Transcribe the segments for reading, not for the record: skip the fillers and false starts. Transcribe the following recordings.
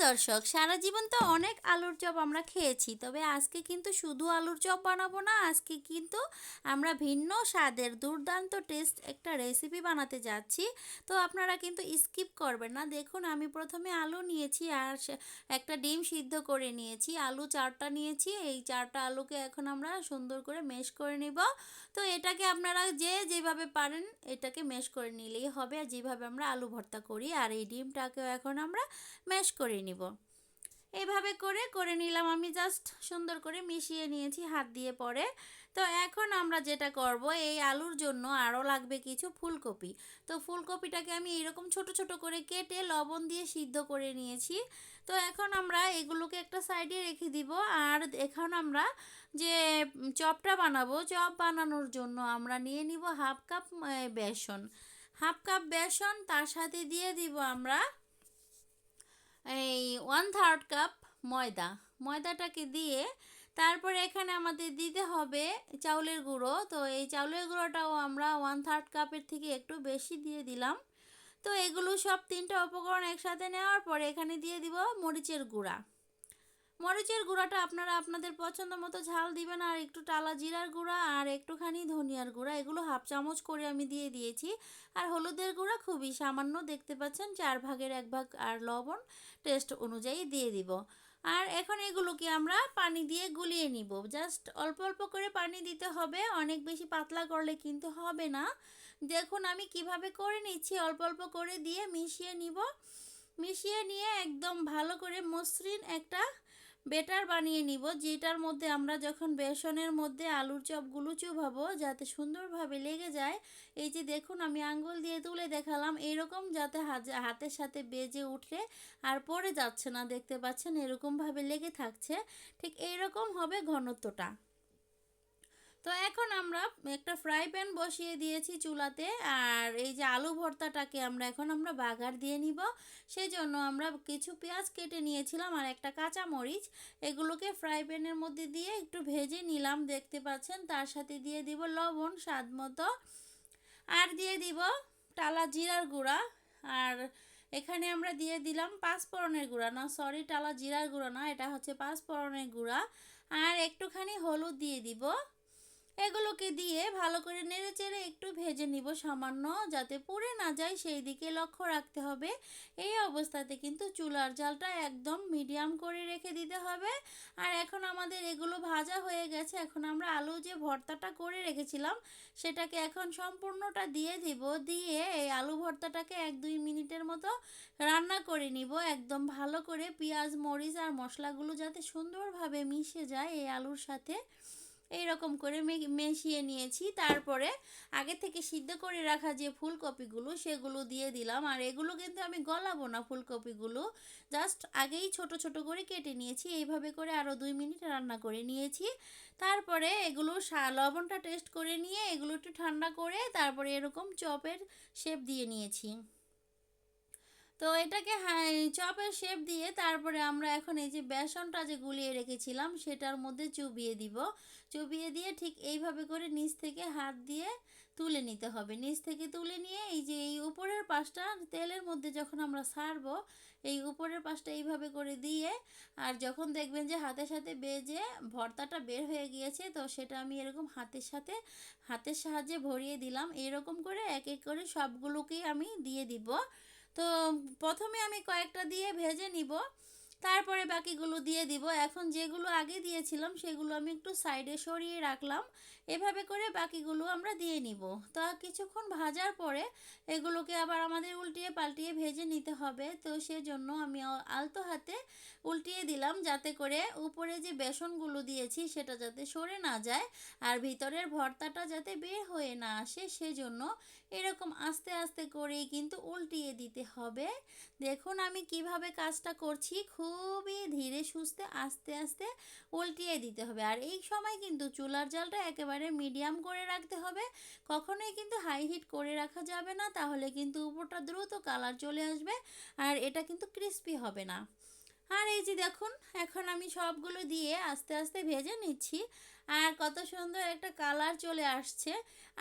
দর্শক, সারা জীবন তো অনেক আলুর চপ আমরা খেয়েছি, তবে আজকে কিন্তু শুধু আলুর চপ বানাবো না। আজকে কিন্তু আমরা ভিন্ন স্বাদের দুর্দান্ত টেস্ট একটা রেসিপি বানাতে যাচ্ছি। তো আপনারা কিন্তু স্কিপ করবেন না। দেখুন, আমি প্রথমে আলু নিয়েছি আর একটা ডিম সিদ্ধ করে নিয়েছি। আলু 4টা নিয়েছি। এই 4টা আলুকে এখন আমরা সুন্দর করে ম্যাশ করে নিব। তো এটাকে আপনারা যে যেভাবে পারেন এটাকে ম্যাশ করে নিলেই হবে, আর যেভাবে আমরা আলু ভর্তা করি। আর এই ডিমটাকেও এখন আমরা ম্যাশ করে নিব। এইভাবে করে করে নিলাম, আমি জাস্ট সুন্দর করে মিশিয়ে নিয়েছি হাত দিয়ে পরে। তো এখন আমরা যেটা করব, এই আলুর জন্য আরও লাগবে কিছু ফুলকপি। তো ফুলকপিটাকে আমি এরকম ছোট ছোট করে কেটে লবণ দিয়ে সিদ্ধ করে নিয়েছি। তো এখন আমরা এগুলোকে একটা সাইডে রেখে দিব। আর এখন আমরা যে চপটা বানাবো, চপ বানানোর জন্য আমরা নিয়ে নিব হাফ কাপ বেসন। হাফ কাপ বেসন, তার সাথে দিয়ে দিব আমরা এই 1/3 কাপ ময়দা। ময়দাটাকে দিয়ে তারপরে এখানে আমাদের দিতে হবে চাউলের গুঁড়ো। তো এই চাউলের গুঁড়োটাও আমরা 1/3 কাপের থেকে একটু বেশি দিয়ে দিলাম। তো এগুলো সব তিনটা উপকরণ একসাথে নেওয়ার পরে এখানে দিয়ে দিব মরিচের গুঁড়া। মরিচের গুঁড়াটা আপনারা আপনাদের পছন্দ মতো ঝাল দিবেন। আর একটু টালা জিরার গুঁড়া আর একটুখানি ধনিয়ার গুঁড়া, এগুলো হাফ চামচ করে আমি দিয়ে দিয়েছি। আর হলুদের গুঁড়া খুবই সামান্য, দেখতে পাচ্ছেন 4/1 ভাগ। আর লবণ টেস্ট অনুযায়ী দিয়ে দিব। আর এখন এগুলোকে আমরা পানি দিয়ে গুলিয়ে নিব। জাস্ট অল্প অল্প করে পানি দিতে হবে, অনেক বেশি পাতলা করলে কিন্তু হবে না। দেখুন আমি কিভাবে করে নিচ্ছি, অল্প অল্প করে দিয়ে মিশিয়ে নিব। মিশিয়ে নিয়ে একদম ভালো করে মসৃণ একটা বেটার বানিয়ে নিব, যেটার মধ্যে আমরা যখন বেসনের মধ্যে আলুর চপগুলো চুবাবো যাতে সুন্দরভাবে লেগে যায়। এই যে দেখুন, আমি আঙ্গুল দিয়ে তুলে দেখালাম, এরকম যাতে হাতের সাথে বেজে উঠে আর পড়ে যাচ্ছে না, দেখতে পাচ্ছেন এরকমভাবে লেগে থাকছে। ঠিক এইরকম হবে ঘনত্বটা। তো এখন আমরা একটা ফ্রাই প্যান বসিয়ে দিয়েছি চুলাতে। আর এই যে আলু ভর্তাটাকে আমরা বাগার দিয়ে নিব। সেই জন্য আমরা কিছু পেঁয়াজ কেটে নিয়েছিলাম আর একটা কাঁচা মরিচ, এগুলোকে ফ্রাই প্যানের মধ্যে দিয়ে একটু ভেজে নিলাম, দেখতে পাচ্ছেন। তার সাথে দিয়ে দিব লবণ স্বাদ মতো, আর দিয়ে দিব টালা জিরার গুঁড়া। আর এখানে আমরা দিয়ে দিলাম পাঁচফোড়নের গুঁড়া, না সরি, টালা জিরার গুঁড়া না, এটা হচ্ছে পাঁচফোড়নের গুঁড়া। আর একটুখানি হলুদ দিয়ে দিব। এগুলোকে দিয়ে ভালো করে নেড়েচেড়ে একটু ভেজে নিব সামান্য, যাতে পুড়ে না যায় সেই দিকে লক্ষ্য রাখতে হবে। এই অবস্থাতে কিন্তু চুলার জালটা একদম মিডিয়াম করে রেখে দিতে হবে। আর এখন আমাদের এগুলো ভাজা হয়ে গেছে। এখন আমরা আলু যে ভর্তাটা করে রেখেছিলাম সেটাকে এখন সম্পূর্ণটা দিয়ে দিব। দিয়ে এই আলু ভর্তাটাকে 1-2 মিনিটের মতো রান্না করে নিব, একদম ভালো করে পেঁয়াজ মরিচ আর মশলাগুলো যাতে সুন্দরভাবে মিশে যায় এই আলুর সাথে। এইরকম করে মিশিয়ে নিয়েছি। তারপরে আগে থেকে সিদ্ধ করে রাখা যে ফুলকপিগুলো সেগুলো দিয়ে দিলাম। আর এগুলো কিন্তু আমি গলাবো না, ফুলকপিগুলো জাস্ট আগেই ছোট ছোট করে কেটে নিয়েছি। এইভাবে করে আরও 2 মিনিট রান্না করে নিয়েছি। তারপরে এগুলো লবণটা টেস্ট করে নিয়ে এগুলো একটু ঠান্ডা করে তারপরে এরকম চপের শেপ দিয়ে নিয়েছি। তো এটাকে হ্যাঁ চপের শেপ দিয়ে তারপরে আমরা এখন এই যে বেসনটা যে গুলিয়ে রেখেছিলাম সেটার মধ্যে চুবিয়ে দিব। চুবিয়ে দিয়ে ঠিক এইভাবে করে নিচ থেকে হাত দিয়ে তুলে নিতে হবে। নিচ থেকে তুলে নিয়ে এই যে এই উপরের পাশটা তেলের মধ্যে যখন আমরা ছাড়বো, এই উপরের পাশটা এইভাবে করে দিয়ে, আর যখন দেখবেন যে হাতের সাথে বেজে ভর্তাটা বের হয়ে গিয়েছে, তো সেটা আমি এরকম হাতের সাহায্যে ভরিয়ে দিলাম। এরকম করে এক এক করে সবগুলোকেই আমি দিয়ে দিব। তো প্রথমে আমি কয়েকটা দিয়ে ভেজে নিব, তারপরে বাকিগুলো দিয়ে দিব। এখন যেগুলো আগে দিয়েছিলাম সেগুলো আমি একটু সাইডে সরিয়ে রাখলাম। এভাবে করে বাকিগুলো আমরা দিয়ে নিব। তা কিছুক্ষণ ভাজার পরে এগুলোকে আবার আমাদের উল্টিয়ে পাল্টিয়ে ভেজে নিতে হবে। তো সেজন্য আমি আলতো হাতে উল্টিয়ে দিলাম, যাতে করে উপরে যে বেসনগুলো দিয়েছি সেটা যাতে সরে না যায় আর ভিতরের ভর্তাটা যাতে বের হয়ে না আসে, সেজন্য এরকম আস্তে আস্তে করেই কিন্তু উল্টিয়ে দিতে হবে। দেখুন আমি কিভাবে কাজটা করছি, খুবই ধীরে সুস্থে আস্তে আস্তে উল্টিয়ে দিতে হবে। আর এই সময় কিন্তু চুলার জালটা একেবারে মিডিয়াম করে রাখতে হবে, কখনোই কিন্তু হাই হিট করে রাখা যাবে না, তাহলে কিন্তু উপরটা দ্রুত কালার চলে আসবে আর এটা কিন্তু ক্রিস্পি হবে না। আর এই যে দেখুন, এখন আমি সবগুলো দিয়ে আস্তে আস্তে ভেজে নিচ্ছি। আর কত সুন্দর একটা কালার চলে আসছে।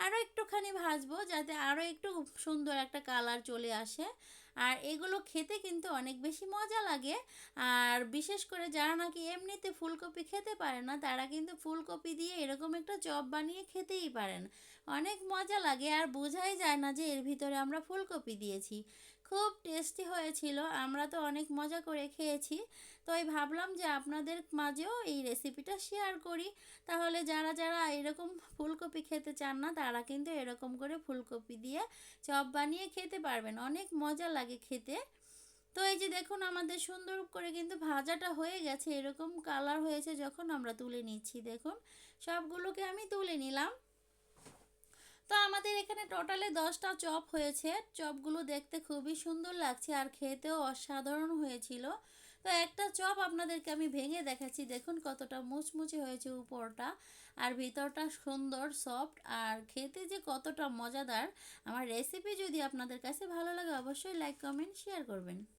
আরও একটুখানি ভাজবো যাতে আরও একটু সুন্দর একটা কালার চলে আসে। আর এগুলো খেতে কিন্তু অনেক বেশি মজা লাগে। আর বিশেষ করে যারা নাকি এমনিতে ফুলকপি খেতে পারে না তারা কিন্তু ফুলকপি দিয়ে এরকম একটা চপ বানিয়ে খেতেই পারেন। অনেক মজা লাগে আর বোঝাই যায় না যে এর ভিতরে আমরা ফুলকপি দিয়েছি। খুব টেস্টি হয়েছিল, আমরা তো অনেক মজা করে খেয়েছি। তো এই ভাবলাম যে আপনাদের মাঝেও এই রেসিপিটা শেয়ার করি। তাহলে যারা যারা এরকম ফুলকপি খেতে চান না তারা কিন্তু এরকম করে ফুলকপি দিয়ে চপ বানিয়ে খেতে পারবেন, অনেক মজা লাগে খেতে। তো এই যে দেখুন আমাদের সুন্দর করে কিন্তু ভাজাটা হয়ে গেছে, এরকম কালার হয়েছে যখন আমরা তুলে নিচ্ছি। দেখুন সবগুলোকে আমি তুলে নিলাম। তো আমাদের এখানে টোটালে 10টা চপ হয়েছে। চপগুলো দেখতে খুবই সুন্দর লাগছে আর খেতেও অসাধারণ হয়েছিল। তো একটা চপ আপনাদেরকে আমি ভেঙে দেখাচ্ছি, দেখুন কতটা মুচমুচে হয়েছে উপরটা আর ভিতরটা সুন্দর সফট আর খেতে যে কতটা মজাদার। আমার রেসিপি যদি আপনাদের কাছে ভালো লাগে অবশ্যই লাইক কমেন্ট শেয়ার করবেন।